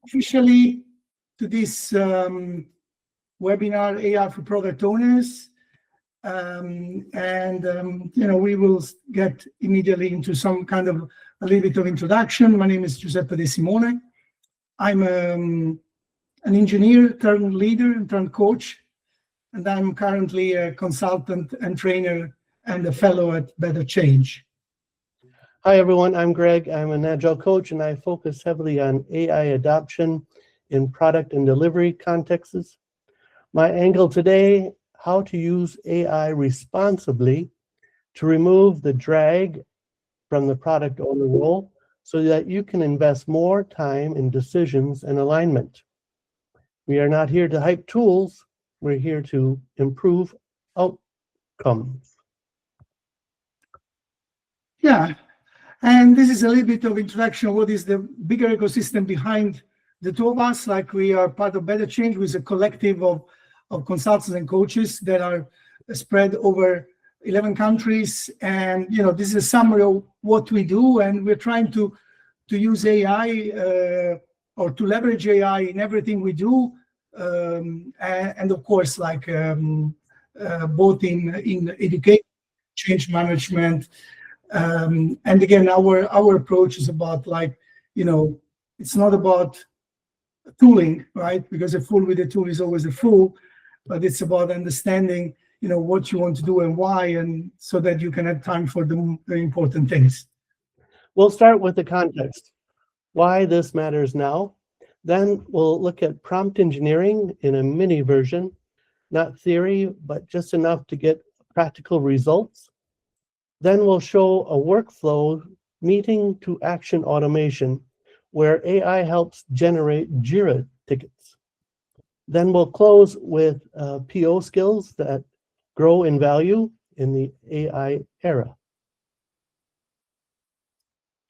officially to this webinar, AI for Product Owners. We will get immediately into some kind of a little bit of introduction. My name is Giuseppe De Simone. I'm an engineer turned leader and turned coach, and I'm currently a consultant and trainer and a fellow at Better Change. Hi, everyone. I'm Greg. I'm an Agile coach, and I focus heavily on AI adoption in product and delivery contexts. My angle today, how to use AI responsibly to remove the drag from the product owner role so that you can invest more time in decisions and alignment. We are not here to hype tools. We're here to improve outcomes. Yeah. And this is a little bit of introduction of what is the bigger ecosystem behind the two of us. Like, we are part of Better Change, with a collective of consultants and coaches that are spread over 11 countries. And, this is a summary of what we do. And we're trying to use AI or to leverage AI in everything we do. And of course, both in education, change management. And again, our approach is about, it's not about tooling, right? Because a fool with a tool is always a fool, but it's about understanding, what you want to do and why, and so that you can have time for the important things. We'll start with the context, why this matters now. Then we'll look at prompt engineering in a mini version, not theory, but just enough to get practical results. Then we'll show a workflow meeting to action automation where AI helps generate JIRA tickets. Then we'll close with PO skills that grow in value in the AI era.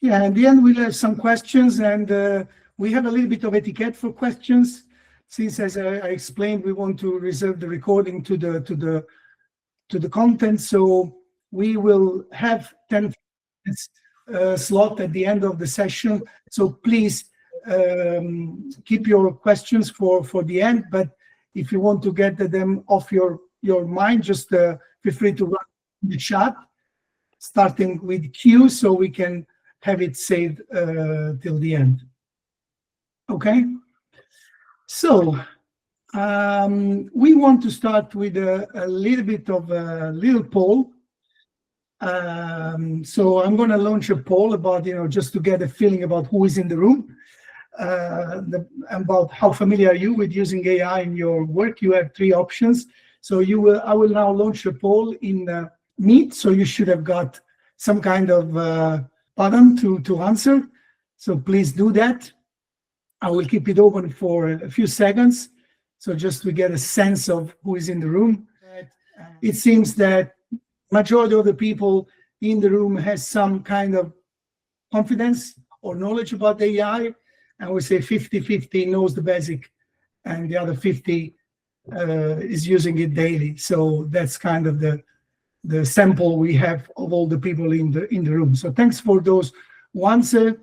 Yeah, at the end we'll have some questions, and we have a little bit of etiquette for questions, since, as I explained, we want to reserve the recording to the content. So we will have 10 minutes slot at the end of the session. So please keep your questions for the end. But if you want to get them off your mind, just feel free to run the chat, starting with Q, so we can have it saved till the end. Okay. So we want to start with a little bit of a little poll. So I'm going to launch a poll about, just to get a feeling about who is in the room, about how familiar are you with using AI in your work. You have 3 options. So I will now launch a poll in Meet. So you should have got some kind of button to answer. So please do that. I will keep it open for a few seconds, so just to get a sense of who is in the room. It seems that majority of the people in the room has some kind of confidence or knowledge about AI, and we say 50-50 knows the basic, and the other 50 is using it daily. So that's kind of the sample we have of all the people in the room. So thanks for those ones, and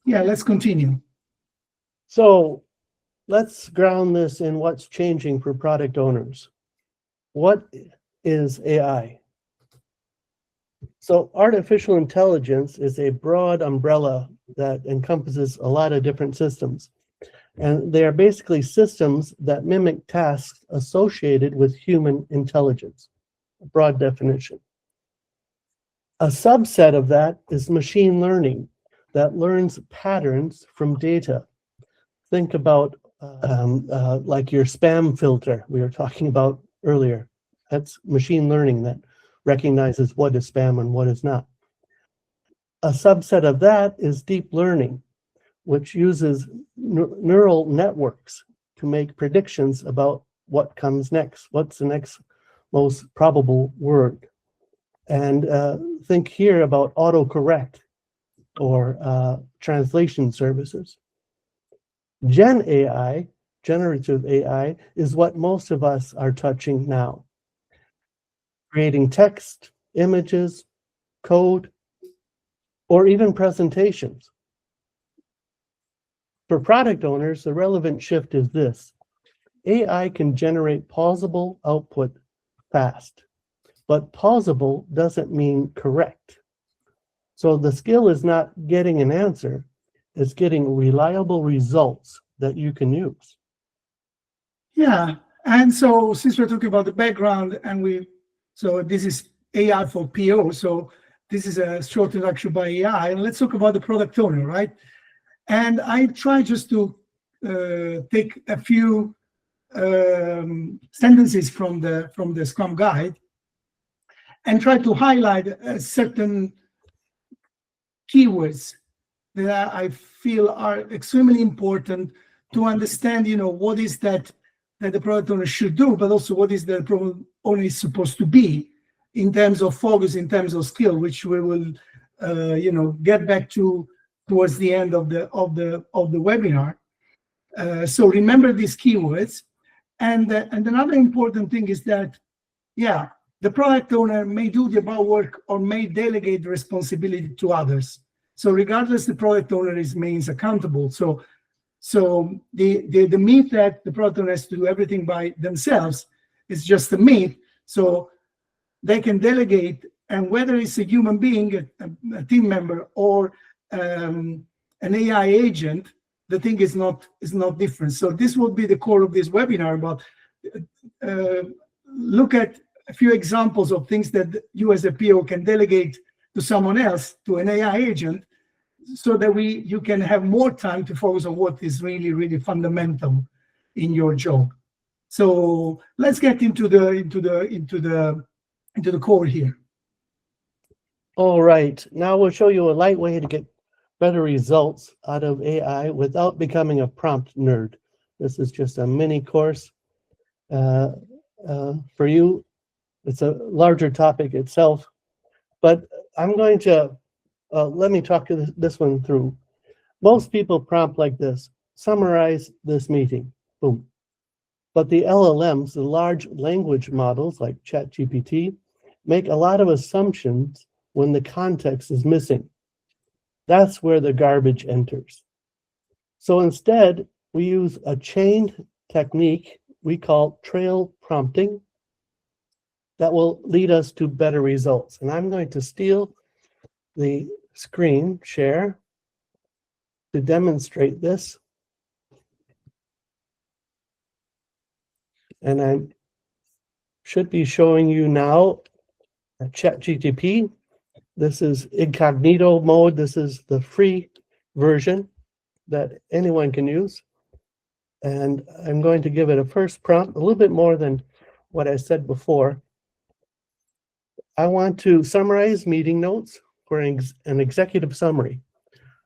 yeah, let's continue. So let's ground this in what's changing for product owners. What is AI? So artificial intelligence is a broad umbrella that encompasses a lot of different systems. And they are basically systems that mimic tasks associated with human intelligence, a broad definition. A subset of that is machine learning that learns patterns from data. Think about like your spam filter we were talking about earlier. That's machine learning that recognizes what is spam and what is not. A subset of that is deep learning, which uses neural networks to make predictions about what comes next, what's the next most probable word. And think here about autocorrect or translation services. Gen AI, generative AI, is what most of us are touching now. Creating text, images, code, or even presentations. For product owners, the relevant shift is this. AI can generate pausable output fast, but pausable doesn't mean correct. So the skill is not getting an answer, it's getting reliable results that you can use. Yeah, and so since we're talking about the background, and so this is AI for PO, so this is a short introduction by AI, and let's talk about the product owner, right? And I try just to take a few sentences from the Scrum Guide and try to highlight certain keywords that I feel are extremely important to understand, what is that the product owner should do, but also what is the product owner is supposed to be in terms of focus, in terms of skill, which we will, get back to towards the end of the webinar. So remember these keywords, and another important thing is that, the product owner may do the above work or may delegate the responsibility to others. So regardless, the product owner remains accountable. So the myth that the product owner has to do everything by themselves is just a myth. So they can delegate, and whether it's a human being, a team member, or an AI agent, the thing is not different. So this will be the core of this webinar about look at a few examples of things that you as a PO can delegate to someone else, to an AI agent, so that you can have more time to focus on what is really, really fundamental in your job. So let's get into the core here. All right, now we'll show you a light way to get better results out of AI without becoming a prompt nerd. This is just a mini course. For you, it's a larger topic itself, but I'm going to, let me talk to this one through. Most people prompt like this: summarize this meeting, boom. But the LLMs, the large language models like ChatGPT, make a lot of assumptions when the context is missing. That's where the garbage enters. So instead, we use a chained technique we call trail prompting that will lead us to better results. And I'm going to steal the screen share to demonstrate this. And I should be showing you now a ChatGPT. This is incognito mode. This is the free version that anyone can use. And I'm going to give it a first prompt, a little bit more than what I said before. I want to summarize meeting notes for an executive summary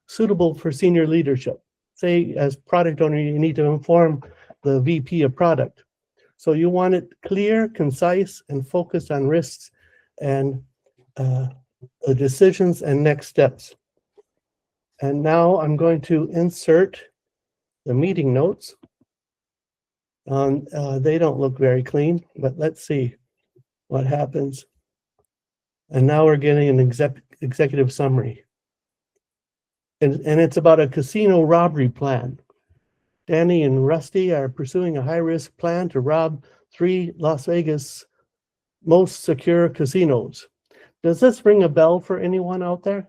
suitable for senior leadership. Say, as product owner, you need to inform the VP of product. So you want it clear, concise, and focused on risks and the decisions and next steps. And now I'm going to insert the meeting notes. They don't look very clean, but let's see what happens. And now we're getting an executive summary. And it's about a casino robbery plan. Danny and Rusty are pursuing a high-risk plan to rob 3 Las Vegas most secure casinos. Does this ring a bell for anyone out there?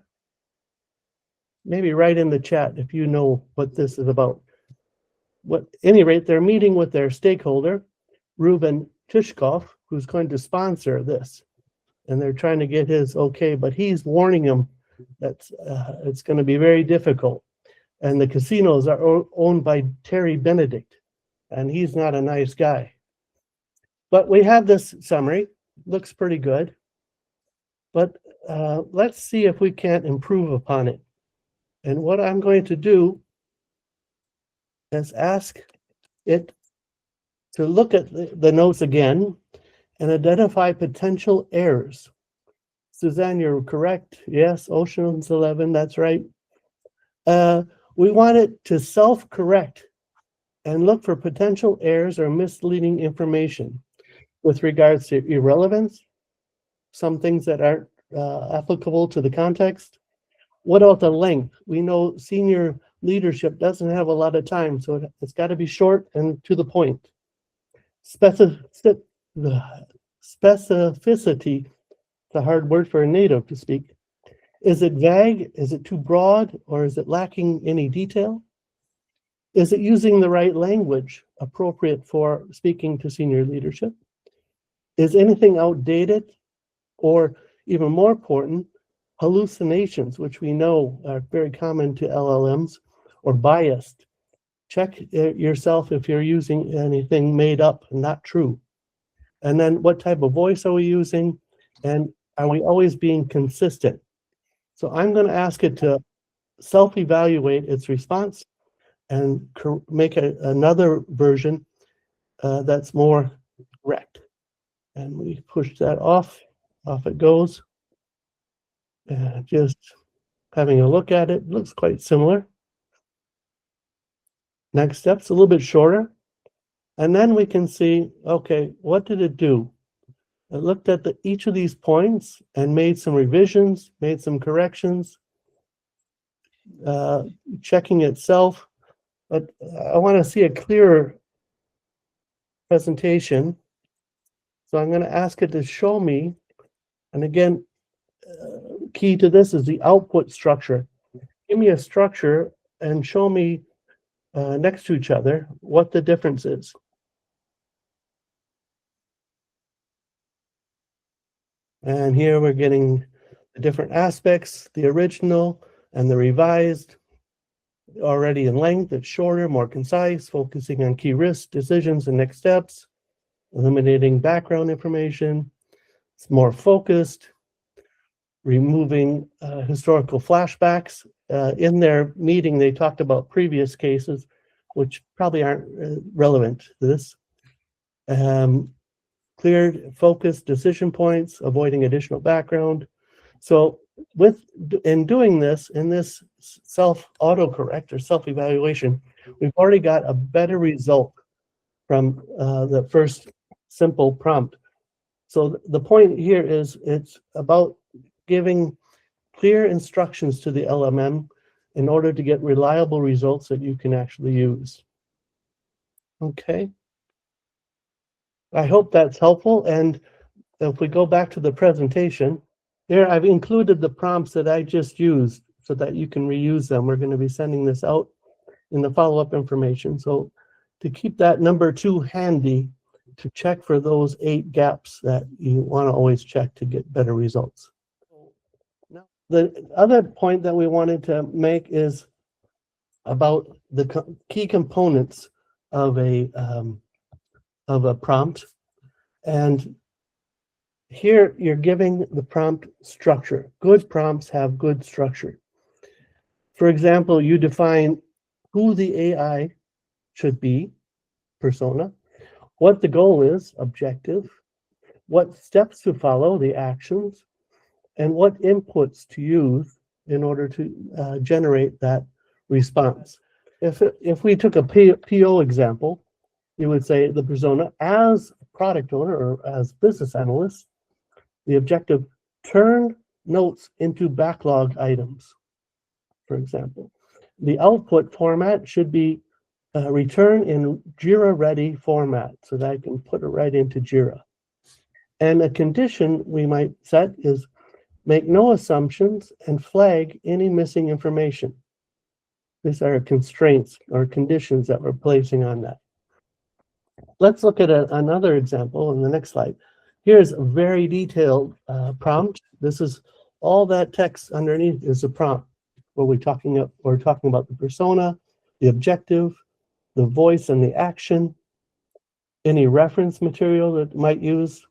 Maybe write in the chat if you know what this is about. At any rate, they're meeting with their stakeholder, Ruben Tishkov, who's going to sponsor this. And they're trying to get his okay, but he's warning them that it's going to be very difficult. And the casinos are owned by Terry Benedict, and he's not a nice guy. But we have this summary. Looks pretty good. But let's see if we can't improve upon it. And what I'm going to do is ask it to look at the notes again and identify potential errors. Suzanne, you're correct. Yes, Ocean's 11, that's right. We want it to self-correct and look for potential errors or misleading information with regards to irrelevance, some things that aren't applicable to the context. What about the length? We know senior leadership doesn't have a lot of time, so it's got to be short and to the point. Specificity, it's a hard word for a native to speak. Is it vague? Is it too broad? Or is it lacking any detail? Is it using the right language appropriate for speaking to senior leadership? Is anything outdated? Or even more important, hallucinations, which we know are very common to LLMs, or biased. Check yourself if you're using anything made up and not true. And then what type of voice are we using? And are we always being consistent? So I'm going to ask it to self-evaluate its response and make another version that's more correct. And we push that off it goes. Just having a look at it, looks quite similar. Next step's a little bit shorter. And then we can see, okay, what did it do? It looked at each of these points and made some revisions, made some corrections, checking itself. But I want to see a clearer presentation. So I'm going to ask it to show me. And again, key to this is the output structure. Give me a structure and show me next to each other what the difference is. And here we're getting the different aspects, the original and the revised. Already in length, it's shorter, more concise, focusing on key risks, decisions, and next steps, eliminating background information. It's more focused, removing historical flashbacks. In their meeting, they talked about previous cases, which probably aren't relevant to this. Cleared, focused decision points, avoiding additional background. So in doing this, in this self-autocorrect or self-evaluation, we've already got a better result from the first simple prompt. So the point here is it's about giving clear instructions to the LMM in order to get reliable results that you can actually use. Okay. I hope that's helpful. And if we go back to the presentation, here I've included the prompts that I just used so that you can reuse them. We're going to be sending this out in the follow-up information. So to keep that number 2 handy, to check for those 8 gaps that you want to always check to get better results. Now, the other point that we wanted to make is about the key components of a prompt. And here you're giving the prompt structure. Good prompts have good structure. For example, you define who the AI should be, persona, what the goal is, objective, what steps to follow, the actions, and what inputs to use in order to generate that response. If we took a PO example, you would say the persona as product owner or as business analyst, the objective, turn notes into backlog items, for example. The output format should be return in JIRA-ready format so that I can put it right into JIRA. And a condition we might set is make no assumptions and flag any missing information. These are constraints or conditions that we're placing on that. Let's look at another example in the next slide. Here's a very detailed prompt. This is all that text underneath is a prompt where we're talking about the persona, the objective, the voice and the action, any reference material that might use,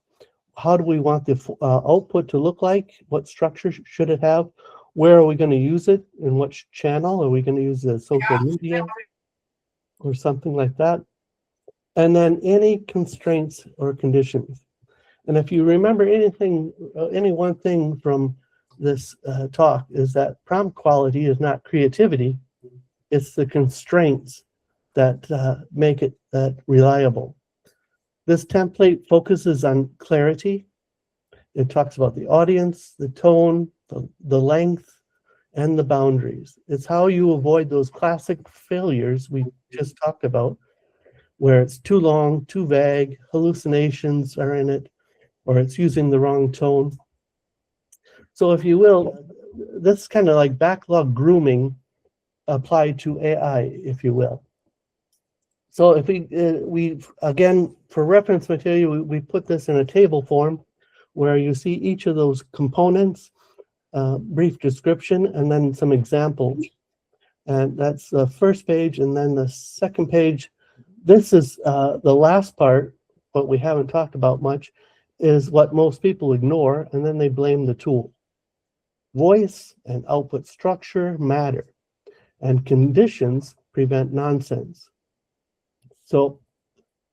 how do we want the output to look like, what structure should it have, where are we going to use it, in which channel, are we going to use the social media or something like that, and then any constraints or conditions. And if you remember anything, any one thing from this talk is that prompt quality is not creativity, it's the constraints that make it reliable. This template focuses on clarity. It talks about the audience, the tone, the length, and the boundaries. It's how you avoid those classic failures we just talked about, where it's too long, too vague, hallucinations are in it, or it's using the wrong tone. So if you will, this is kind of like backlog grooming applied to AI, if you will. So if we again, for reference material, we put this in a table form where you see each of those components, brief description, and then some examples. And that's the first page, and then the second page. This is the last part, what we haven't talked about much, is what most people ignore, and then they blame the tool. Voice and output structure matter, and conditions prevent nonsense. So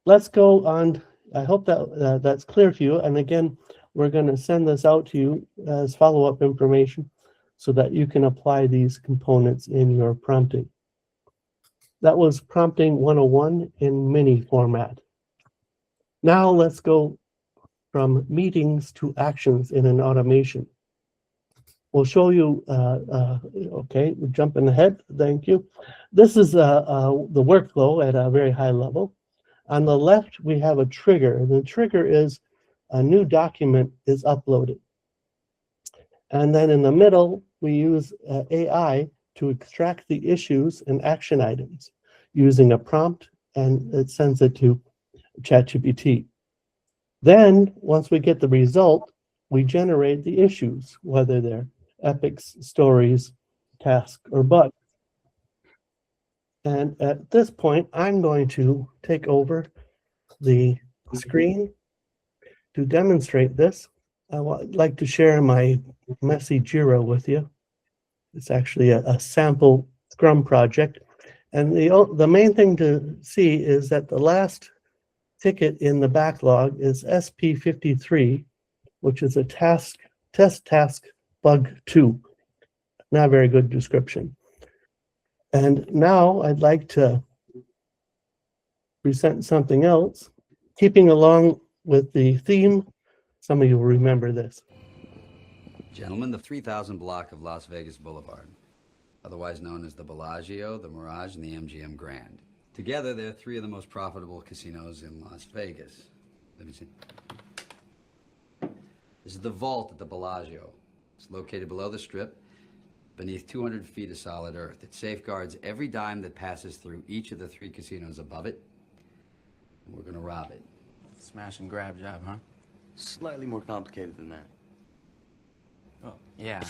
let's go on. I hope that that's clear to you. And again, we're going to send this out to you as follow-up information so that you can apply these components in your prompting. That was prompting 101 in mini format. Now let's go from meetings to actions in an automation. We'll show you, okay, we're jumping ahead, thank you. This is the workflow at a very high level. On the left, we have a trigger, and the trigger is a new document is uploaded. And then in the middle, we use AI to extract the issues and action items using a prompt, and it sends it to ChatGPT. Then, once we get the result, we generate the issues, whether they're epics, stories, tasks, or bugs. And at this point, I'm going to take over the screen to demonstrate this. I would like to share my messy Jira with you. It's actually a sample Scrum project. And the main thing to see is that the last ticket in the backlog is SP53, which is a test task bug 2. Not a very good description. And now I'd like to present something else, keeping along with the theme. Some of you will remember this. Gentlemen, the 3000 block of Las Vegas Boulevard, otherwise known as the Bellagio, the Mirage, and the MGM Grand. Together, they're 3 of the most profitable casinos in Las Vegas. Let me see. This is the vault at the Bellagio. It's located below the Strip, beneath 200 feet of solid earth. It safeguards every dime that passes through each of the 3 casinos above it. And we're going to rob it. Smash and grab job, huh? Slightly more complicated than that. Oh, yeah.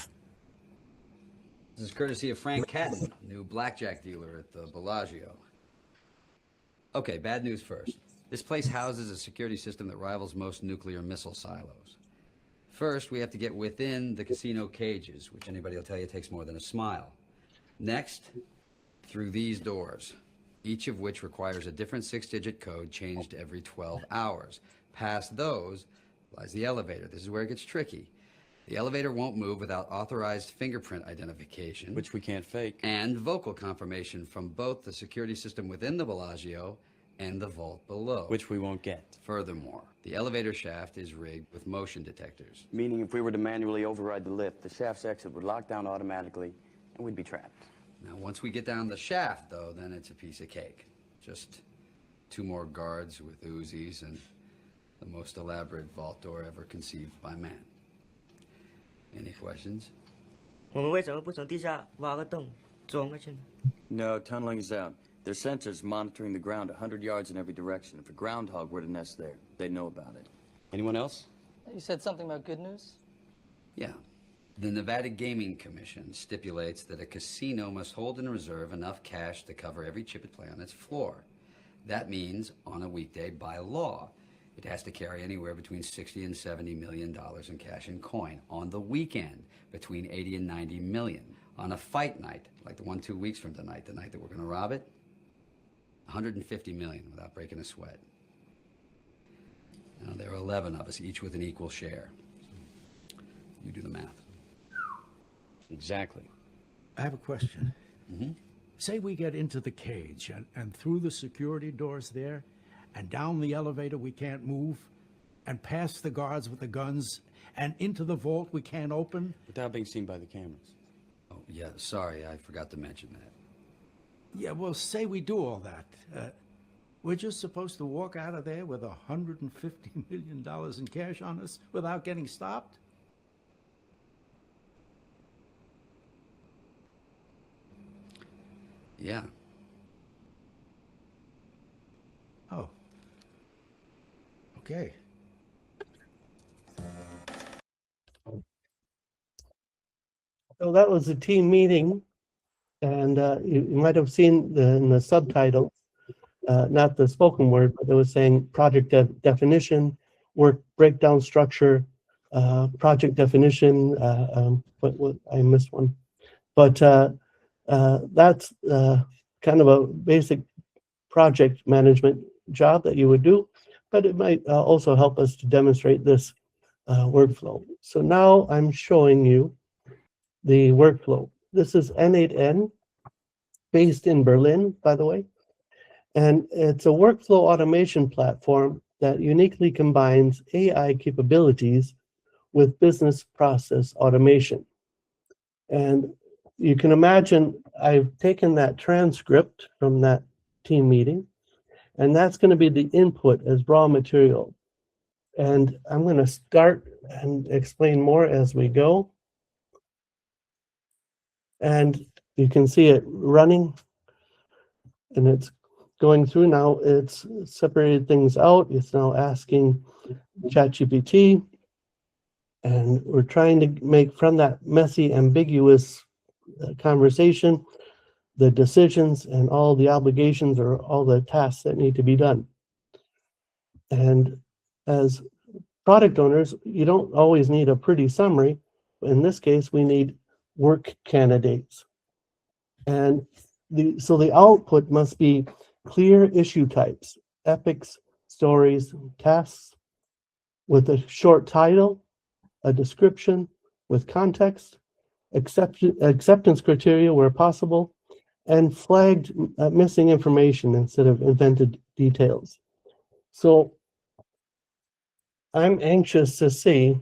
This is courtesy of Frank Catton, new blackjack dealer at the Bellagio. Okay, bad news first. This place houses a security system that rivals most nuclear missile silos. First, we have to get within the casino cages, which anybody will tell you takes more than a smile. Next, through these doors, each of which requires a different 6-digit code changed every 12 hours. Past those lies the elevator. This is where it gets tricky. The elevator won't move without authorized fingerprint identification, Which we can't fake. and vocal confirmation from both the security system within the Bellagio and the vault below. Which we won't get. Furthermore, the elevator shaft is rigged with motion detectors. Meaning if we were to manually override the lift, the shaft's exit would lock down automatically, and we'd be trapped. Now, once we get down the shaft, though, then it's a piece of cake. Just 2 more guards with Uzis and the most elaborate vault door ever conceived by man. Any questions? 我们为什么不从地下挖个洞钻过去呢？ No, tunneling is out. There's sensors monitoring the ground 100 yards in every direction. If a groundhog were to nest there, they'd know about it. Anyone else? You said something about good news? Yeah. The Nevada Gaming Commission stipulates that a casino must hold in reserve enough cash to cover every chip it play on its floor. That means, on a weekday, by law, it has to carry anywhere between $60 and $70 million in cash and coin. On the weekend, between 80 and 90 million. On a fight night, like the one 2 weeks from tonight, the night that we're going to rob it, 150 million without breaking a sweat. Now, there are 11 of us, each with an equal share. You do the math. Exactly. I have a question. Mm-hmm. Say we get into the cage and through the security doors there and down the elevator we can't move and past the guards with the guns and into the vault we can't open. Without being seen by the cameras. Oh, yeah, sorry, I forgot to mention that. Yeah, well, say we do all that. We're just supposed to walk out of there with $150 million in cash on us without getting stopped? Yeah. Oh. Okay. So that was a team meeting, and you might have seen in the subtitle, not the spoken word, but it was saying project definition, work breakdown structure, project definition. What I missed one, but that's kind of a basic project management job that you would do, but it might also help us to demonstrate this workflow. So now I'm showing you the workflow. This is N8N, based in Berlin, by the way. And it's a workflow automation platform that uniquely combines AI capabilities with business process automation. And you can imagine I've taken that transcript from that team meeting, and that's going to be the input as raw material. And I'm going to start and explain more as we go. And you can see it running, and it's going through now. It's separated things out. It's now asking ChatGPT, and we're trying to make from that messy, ambiguous conversation the decisions and all the obligations or all the tasks that need to be done. And as product owners, you don't always need a pretty summary. In this case, we need work candidates. And so the output must be clear issue types, epics, stories, tasks, with a short title, a description with context, acceptance criteria where possible, and flagged missing information instead of invented details. So I'm anxious to see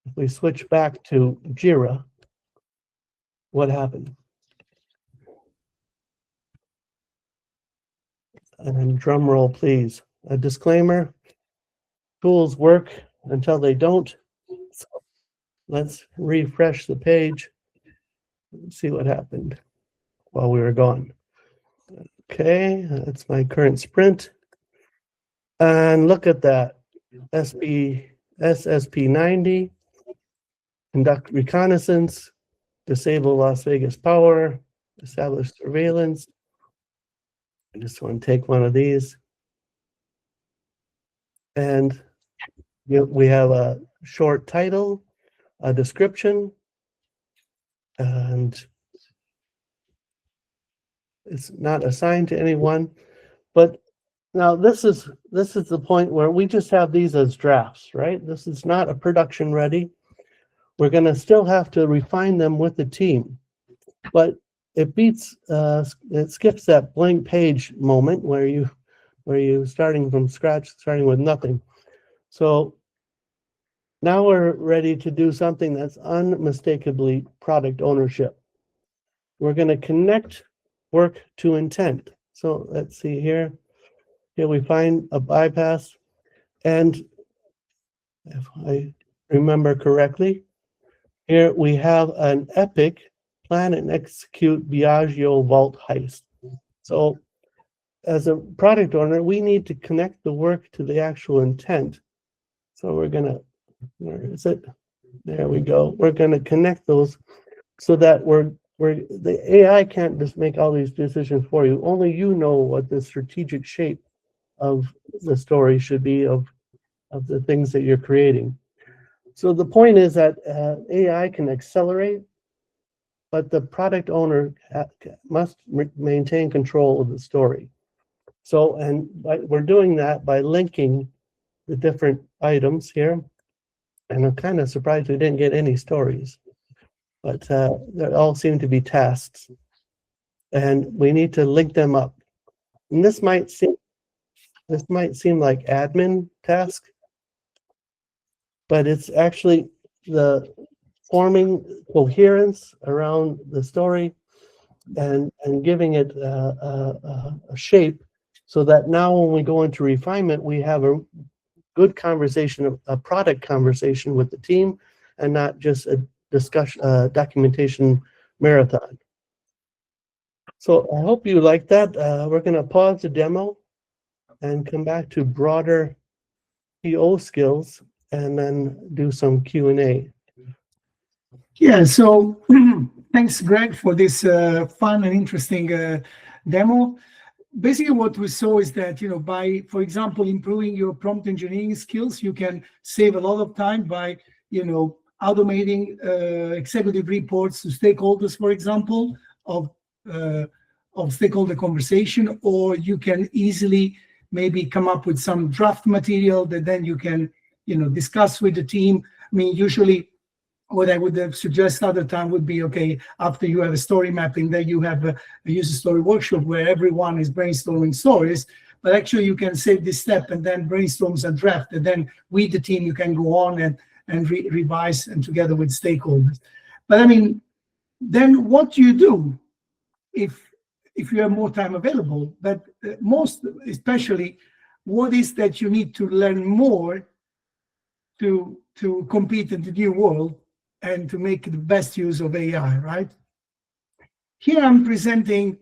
if we switch back to Jira, what happened. And then drum roll, please. A disclaimer, tools work until they don't. So let's refresh the page and see what happened while we were gone. Okay, that's my current sprint. And look at that, SSP 90, conduct reconnaissance, disable Las Vegas power, establish surveillance. I just want to take one of these. And we have a short title, a description, and it's not assigned to anyone. But now this is the point where we just have these as drafts, right? This is not a production ready. We're going to still have to refine them with the team, but it beats it skips that blank page moment where you starting from scratch, starting with nothing. So now we're ready to do something that's unmistakably product ownership. We're going to connect work to intent. So let's see here. Here we find a bypass, and if I remember correctly, here we have an epic plan and execute Biagio vault heist. So as a product owner, we need to connect the work to the actual intent. So we're gonna, where is it? There we go. We're gonna connect those so that the AI can't just make all these decisions for you. Only you know what the strategic shape of the story should be of the things that you're creating. So the point is that AI can accelerate, but the product owner must maintain control of the story. So, and we're doing that by linking the different items here. And I'm kind of surprised we didn't get any stories, but they all seem to be tasks. And we need to link them up. And this might seem like admin task, but it's actually the forming coherence around the story and giving it a shape so that now when we go into refinement, we have a good conversation, a product conversation with the team and not just a discussion, documentation marathon. So I hope you like that. We're going to pause the demo and come back to broader PO skills and then do some Q&A. Yeah, so thanks, Greg, for this fun and interesting demo. Basically, what we saw is that, by, for example, improving your prompt engineering skills, you can save a lot of time by, automating executive reports to stakeholders, for example, of stakeholder conversation, or you can easily maybe come up with some draft material that then you can, discuss with the team. I mean, usually what I would suggest other time would be, okay, after you have a story mapping, then you have a user story workshop where everyone is brainstorming stories, but actually you can save this step and then brainstorms and draft, and then with the team you can go on and revise and together with stakeholders. But I mean, then what you do if you have more time available, but most especially, what is that you need to learn more to compete in the new world and to make the best use of AI, right? Here I'm presenting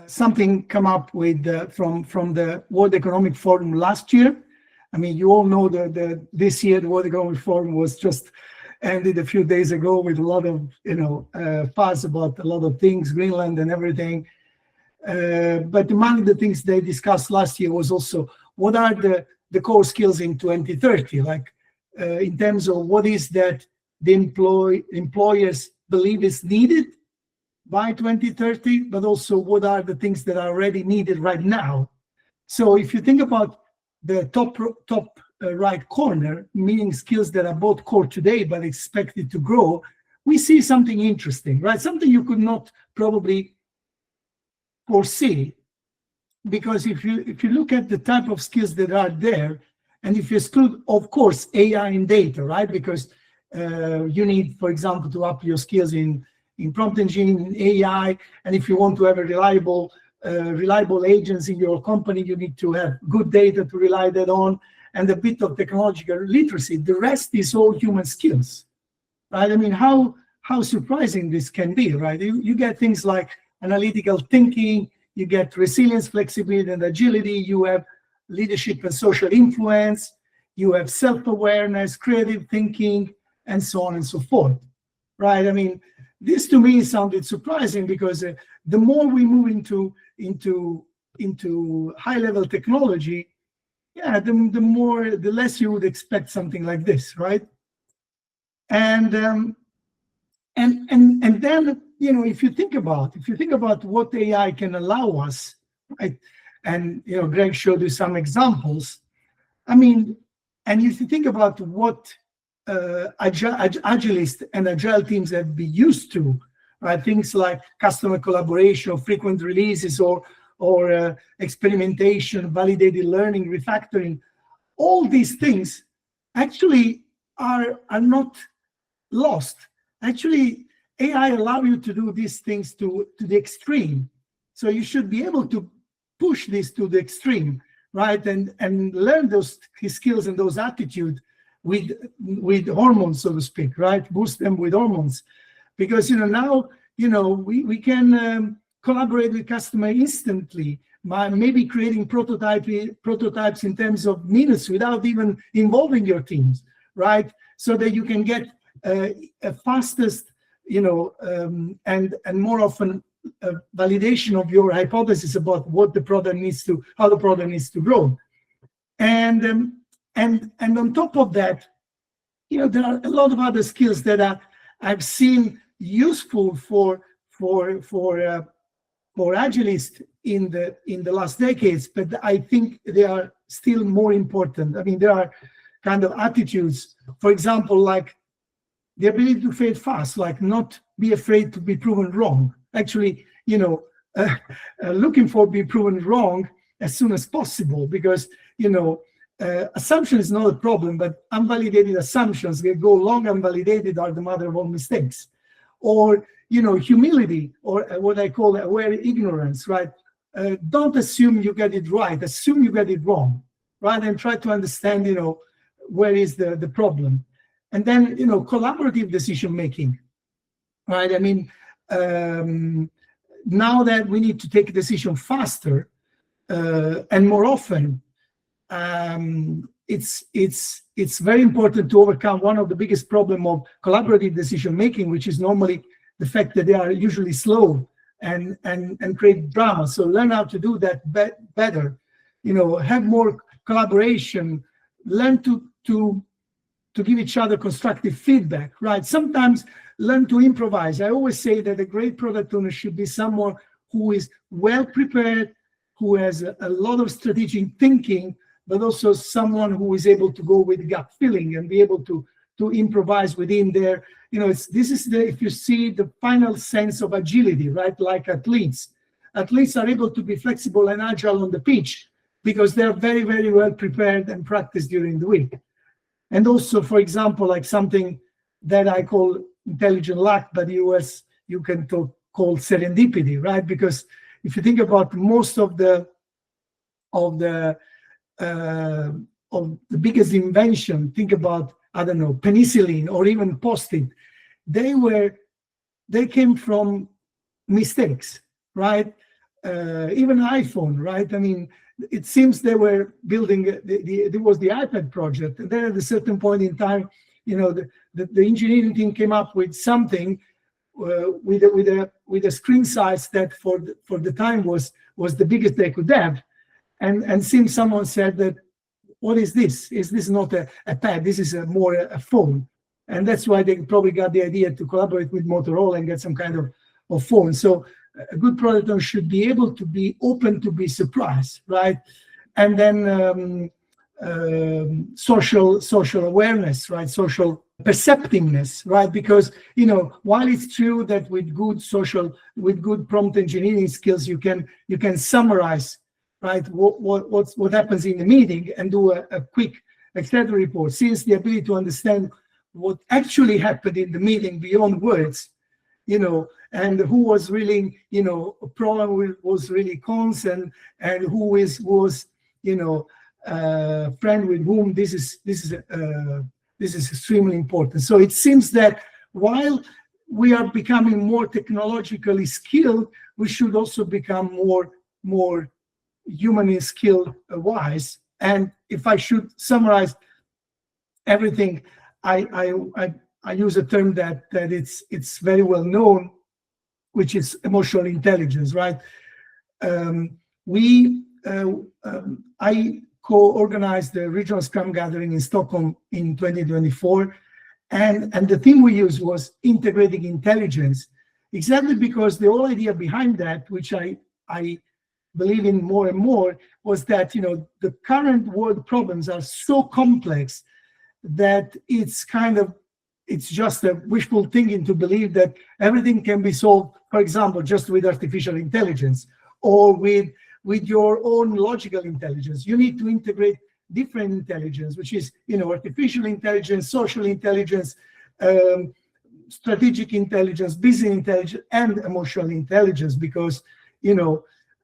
something come up with from the World Economic Forum last year. I mean, you all know that this year the World Economic Forum was just ended a few days ago with a lot of fuss about a lot of things, Greenland and everything. But among the things they discussed last year was also what are the core skills in 2030, like in terms of what is that the employers believe is needed by 2030, but also what are the things that are already needed right now. So if you think about the top right corner, meaning skills that are both core today but expected to grow, we see something interesting, right? Something you could not probably foresee, because if you look at the type of skills that are there, and if you exclude, of course, AI and data, right? Because you need, for example, to up your skills in prompt engineering, AI, and if you want to have a reliable agents in your company, you need to have good data to rely that on, and a bit of technological literacy. The rest is all human skills, right? I mean, how surprising this can be, right? You get things like analytical thinking, you get resilience, flexibility, and agility, you have leadership and social influence, you have self-awareness, creative thinking, and so on and so forth, right? I mean, this to me sounded surprising because the more we move into high-level technology, yeah, the less you would expect something like this, right? And then, if you think about what AI can allow us, right? And Greg showed you some examples. I mean, and if you think about what agilist and agile teams have been used to, right? Things like customer collaboration, frequent releases, or experimentation, validated learning, refactoring, all these things actually are not lost. Actually, AI allow you to do these things to the extreme. So you should be able to push this to the extreme, right? And learn those skills and those attitudes with hormones, so to speak, right? Boost them with hormones, because now we can collaborate with customer instantly by maybe creating prototypes in terms of minutes without even involving your teams, right? So that you can get a fastest, and more often validation of your hypothesis about what the product needs to, how the product needs to grow, and on top of that, there are a lot of other skills that I've seen useful for agilists in the last decades, but I think they are still more important. I mean, there are kind of attitudes, for example, like the ability to fail fast, like not be afraid to be proven wrong. Actually, looking for be proven wrong as soon as possible, because assumption is not a problem, but unvalidated assumptions that go long unvalidated are the mother of all mistakes. Or, humility, or what I call aware ignorance, right? Don't assume you get it right, assume you get it wrong, right? And try to understand, where is the problem. And then, collaborative decision making, right? I mean, now that we need to take a decision faster and more often, it's very important to overcome one of the biggest problem of collaborative decision making, which is normally the fact that they are usually slow and create drama. So learn how to do that better. Have more collaboration. Learn to give each other constructive feedback. Right? Sometimes learn to improvise. I always say that a great product owner should be someone who is well prepared, who has a lot of strategic thinking, but also someone who is able to go with gut feeling and be able to improvise within their, if you see the final sense of agility, right? Like athletes are able to be flexible and agile on the pitch because they're very, very well prepared and practiced during the week. And also, for example, like something that I call intelligent luck, but you can call serendipity, right? Because if you think about most of the biggest invention, think about, I don't know, penicillin or even Post-it, they came from mistakes, right? Even iPhone, right? I mean, it seems they were building, there was the iPad project, and then at a certain point in time, the engineering team came up with something with a screen size that for the time was the biggest they could have. And since someone said that, what is this? Is this not a pad? This is more a phone. And that's why they probably got the idea to collaborate with Motorola and get some kind of phone. So a good product owner should be able to be open to be surprised, right? And then social awareness, right? Social perceptiveness, right? Because, while it's true that with good prompt engineering skills, you can summarize, right, what happens in the meeting and do a quick etc. report. Since the ability to understand what actually happened in the meeting beyond words, and who was really, pro, who was really cons, and who was friend with whom. This is extremely important. So it seems that while we are becoming more technologically skilled, we should also become more humanly skilled wise. And if I should summarize everything, I use a term that it's very well known, which is emotional intelligence, right? I co-organized the regional Scrum gathering in Stockholm in 2024, and the theme we used was integrating intelligence, exactly because the whole idea behind that, which I believe in more and more, was that the current world problems are so complex that it's just a wishful thinking to believe that everything can be solved, for example, just with artificial intelligence or with your own logical intelligence. You need to integrate different intelligence, which is artificial intelligence, social intelligence, strategic intelligence, business intelligence, and emotional intelligence, because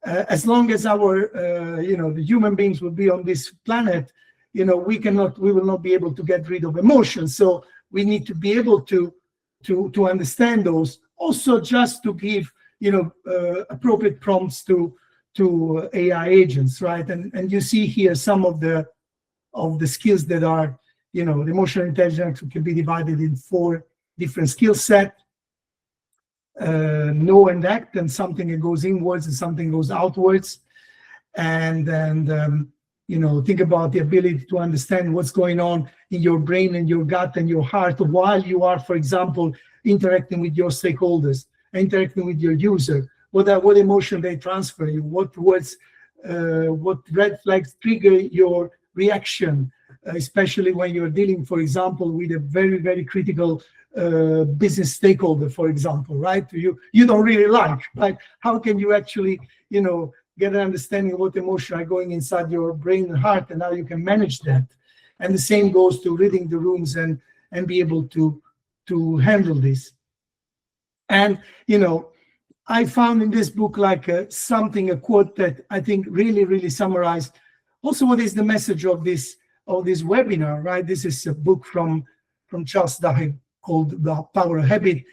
as long as our the human beings will be on this planet, we will not be able to get rid of emotions. So we need to be able to understand those, also just to give appropriate prompts to AI agents, right? And you see here some of the skills that are the emotional intelligence can be divided in 4 different skill set: know and act, and something that goes inwards and something goes outwards. And think about the ability to understand what's going on in your brain and your gut and your heart while you are, for example, interacting with your stakeholders, interacting with your user. What emotion they transfer you, what words, what red flags trigger your reaction, especially when you're dealing, for example, with a very, very critical business stakeholder, for example, right? You don't really like, right? How can you actually, get an understanding of what emotions are going inside your brain and heart, and how you can manage that. And the same goes to reading the rooms and be able to handle this. And, you know, I found in this book like a quote that I think really summarized also what is the message of this webinar, right? This is a book from Charles Duhigg called The Power of Habit.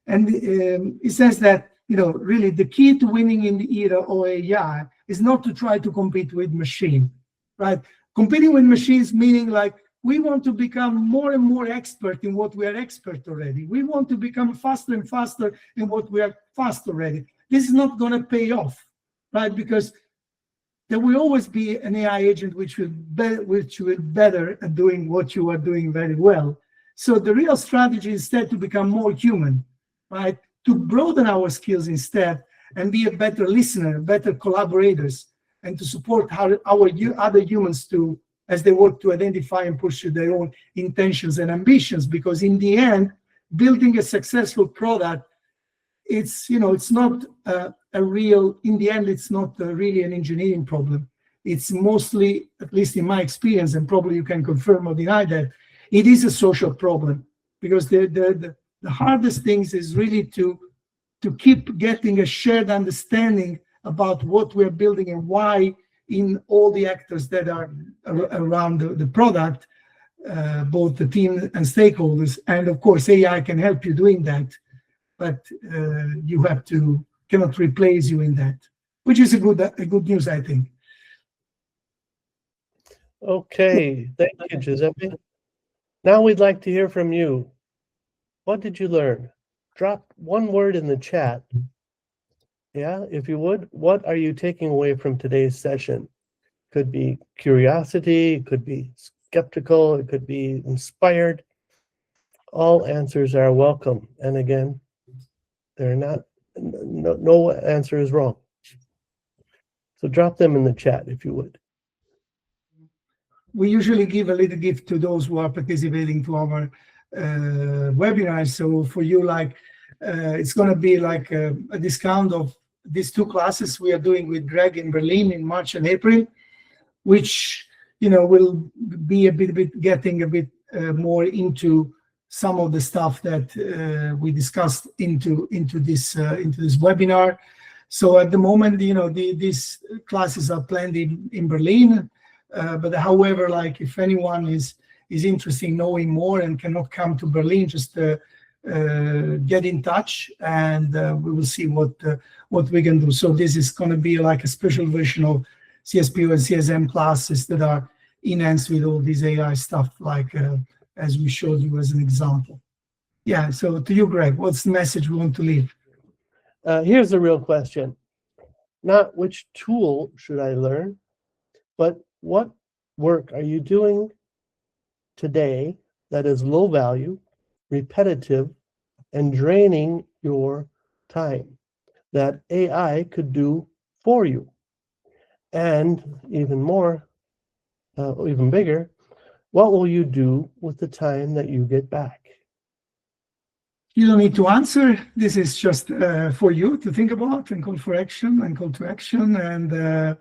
And it says that, you know, really the key to winning in the era of AI is not to try to compete with machine, right? Competing with machines meaning like we want to become more and more expert in what we are expert already. We want to become faster and faster in what we are fast already. This is not going to pay off, right? Because there will always be an AI agent which will be better at doing what you are doing very well. So the real strategy is instead to become more human, right? To broaden our skills instead and be a better listener, better collaborators, and to support our other humans to, as they work to identify and pursue their own intentions and ambitions. Because in the end, building a successful product, it's, you know, it's not in the end, it's not really an engineering problem. It's mostly, at least in my experience, and probably you can confirm or deny that, it is a social problem. Because the hardest things is really to keep getting a shared understanding about what we're building and why in all the actors that are around the product, both the team and stakeholders. And of course, AI can help you doing that, but you cannot replace you in that, which is a good news, I think. Okay, thank you, Giuseppe. Now we'd like to hear from you. What did you learn? Drop one word in the chat. Yeah, if you would. What are you taking away from today's session? Could be curiosity, it could be skeptical, it could be inspired. All answers are welcome. And again, they're not, no answer is wrong. So drop them in the chat if you would. We usually give a little gift to those who are participating to our webinars. So for you, like, it's going to be like a discount of these 2 classes we are doing with Greg in Berlin in March and April, which, you know, will be a bit getting a bit more into some of the stuff that we discussed into this webinar. So at the moment, you know, these classes are planned in Berlin, but however, like if anyone is interested in knowing more and cannot come to Berlin, just get in touch, and we will see what we can do. So this is going to be like a special version of CSPO and CSM classes that are enhanced with all this AI stuff, like as we showed you as an example. Yeah, so to you, Greg, what's the message we want to leave? Here's the real question. Not which tool should I learn, but what work are you doing today that is low value, repetitive, and draining your time that AI could do for you? And even more, even bigger, what will you do with the time that you get back? You don't need to answer. This is just for you to think about and call for action and call to action. And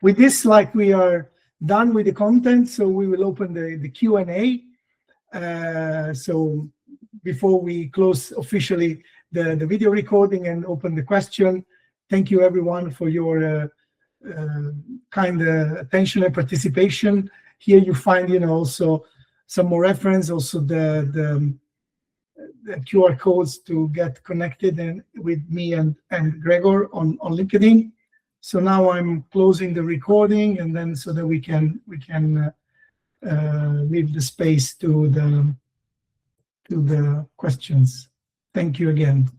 with this, like, we are done with the content, so we will open the Q&A. So before we close officially the video recording and open the question, thank you everyone for your kind attention and participation. Here you find, you know, also some more reference, also the QR codes to get connected and with me and Gregor on LinkedIn. So now I'm closing the recording, and then so that we can leave the space to the questions. Thank you again.